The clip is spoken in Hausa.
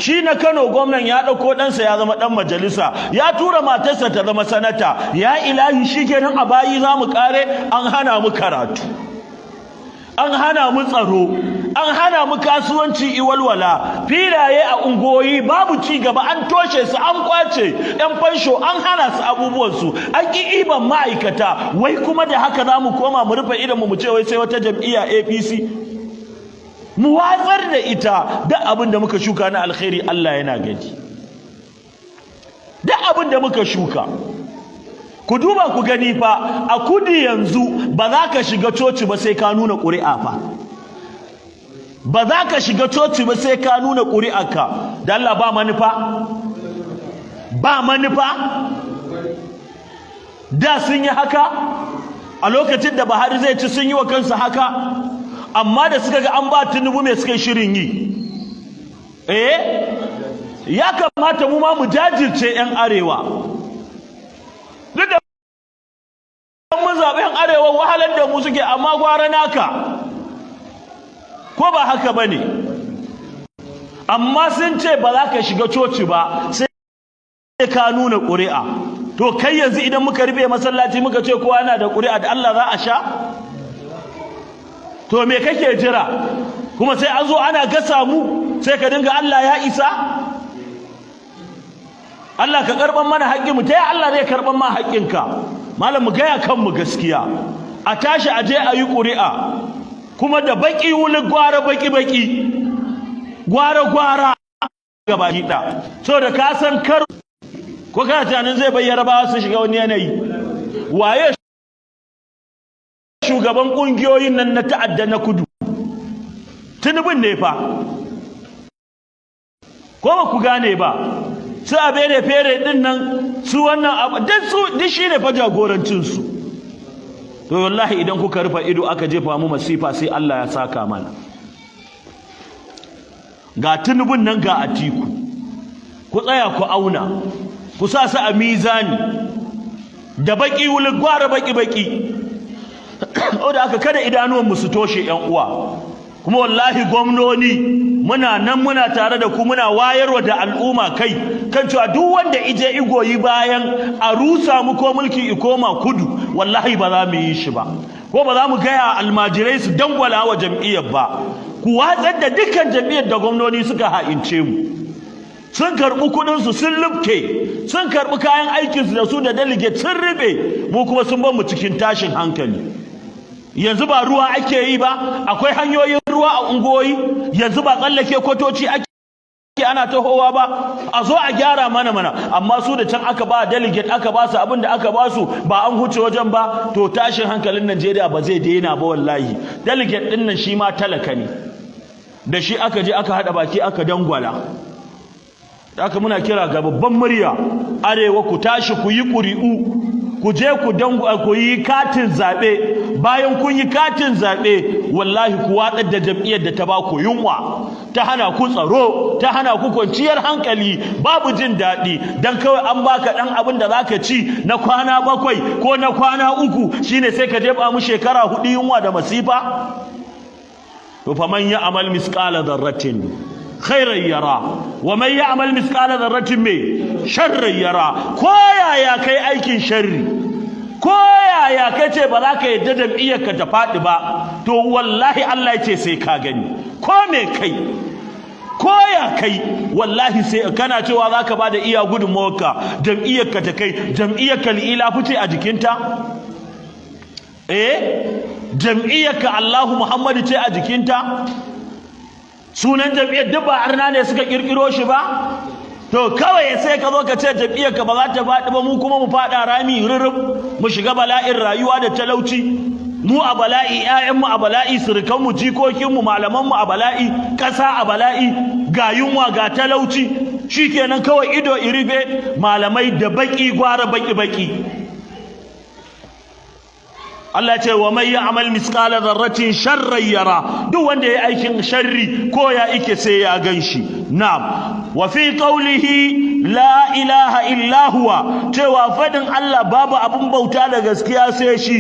shi na Kano gwamnan ya dauko ɗansa ya zama dan majalisa, ya tura matarsa ta zama sanata. Ya ilahi, shikenan a bayi za mu kare? An hana mu karatu, an hana mu tsaro, an hana mu kasuwanci iwalwala, filaye a ungoyi babu ci gaba, an toshe su, an kwace yan fansho, an hana su abubuwan su, an ki iban ma'aikata. Wai kuma da haka za mu koma mu rufe idan mu ce wai sai wata jam'iyya APC mu watsar da ita? Duk abin da muka shuka na alkhairi Allah yana gani, duk abin da muka shuka. Ku duba ku gani fa, a kudu yanzu ba za ka shiga coci ba sai ka nuna ƙuri'a fa, ba za ka shiga coci ba sai ka nuna ƙuri'arka. Da Allah ba manufa, ba manufa. Da sun yi haka a lokacin da Buhari zai ci, sun yi wa kansu haka, amma da suka ga an ba Tinubu me suka shirin yi? Ya kamata mu ma mu jajirce 'yan arewa. Duk da mun zaɓi 'yan arewa wahalar da mu suke, amma gwara naka, ko ba haka ba ne? Amma sun ce ba za ka shiga coci ba sai ka nuna ƙuri'a. To kai yanzu idan muka rufe masallaci muka ce kowa yana da ƙuri'a, da Allah za a sha? To me kake jira? Kuma sai an zo ana gasa mu sai ka dinga Allah ya isa? Allah ka karban mana haƙƙin mu, ta yi Allah zai karban ma haƙƙinka? Malam mu gaya kanmu gaskiya, a tashi aje a yi ƙuri'a, kuma da baƙi wuli gwara baƙi gwara gaba ɗaya. So da ka san kar ko kana tunanin zai bayyana ba su shiga wani yanayi? Waye shugaban ƙungiyoyin nan na ta'adda na kudu? Tinubun ne fa, ko ba ku gane ba? Su abere fere din nan, su wannan abu duk shine fa jagorancin su. To wallahi idan kuka rufa ido aka jefa mu masifa sai Allah ya saka mana. Ga Tinubun nan ga Atiku, ku tsaya ku auna, ku sa su a mizani, da baki wuli gwara baki da aka kada idanuwan mu su toshe yan uwa. Kuma wallahi gwamnoni muna nan muna tare da ku, muna wayarwa da al'umma kai kan cewa duk wanda ije igoyi bayan a rusa mu ko mulki ikoma kudu, wallahi ba za mu yi shi ba, ko ba za mu gaya almajirai su dangwala wa jam'iyyar ba. Ku watsar da dukkan jam'iyyar da gwamnoni suka ha'ince mu, sun karɓi kuɗinsu sun lubke, sun karɓi kayan aikinsu da su da delegate sun rube, mu kuma sun bar mu cikin tashin hankali. Yanzu ba ruwa ake yi ba, akwai hanyoyin ruwa a ungoyi, yanzu ba tsallake kwatoci ake ana tahowa ba, a zo a gyara mana. Amma su da can aka ba delegate, aka ba su abin da aka ba su, ba an huce wajen ba. To tashin hankalin Najeriya ba zai daina ba wallahi. Delegate din nan shi ma talaka ne, da shi aka je aka hada baki aka dangwala. Da aka muna kira ga babban murya, arewa ku tashi ku yi ƙuri'u, ku je ku yi katin zaɓe. Bayan kun yi katin zaɓe, wallahi ku watsar da jam'iyyar da ta ba ku yunwa, ta hana ku tsaro, ta hana ku kwanciyar hankali, babu jin daɗi, dan kawai an baka ɗan abin da zaka ci na kwana 7 ko na kwana 3, shine sai ka jefa mu shekara 4 yunwa da masifa. To fa man ya'mal misqala dharratin khairan yara wa man ya'mal misqala dharratin sharran yara. Ko yaya kai aikin sharri, ko yaya kace ba za ka yadda jam'iyyar ka ta faɗi ba, to wallahi Allah ya ce sai ka gani. Ko me kai, ko ya kai, wallahi sai kana cewa za ka bada iya gudunmawarka jam'iyyar ka ta kai. Jam'iyyar ka li'ila fice a jikinta? Jam'iyyar ka Allahu Muhammadu ce a jikinta? Sunan jam'iyyar duk ba arna ne suka kirkiro shi ba? To kawai sai ka zo ka ce jam'iyyar ka ba za ta faɗi ba, mu kuma mu faɗa rami rurrub, mu shiga bala'in rayuwa da talauci, mu a bala'i, ƴaƴanmu a bala'i, surukanmu, jikokinmu, malamanmu a bala'i, ƙasa a bala'i, ga yunwa ga talauci. Shikenan kawai ido iribe, malamai da baki gwara baki. Allah ce wa mai ya'mal misqala dharratin sharran yara. Duk wanda yayi aikin sharri ko ya ike sai ya ganshi. Na'am. Wa fi qawlihi la ilaha illa huwa, cewa fadin Allah babu abun bauta da gaskiya sai shi.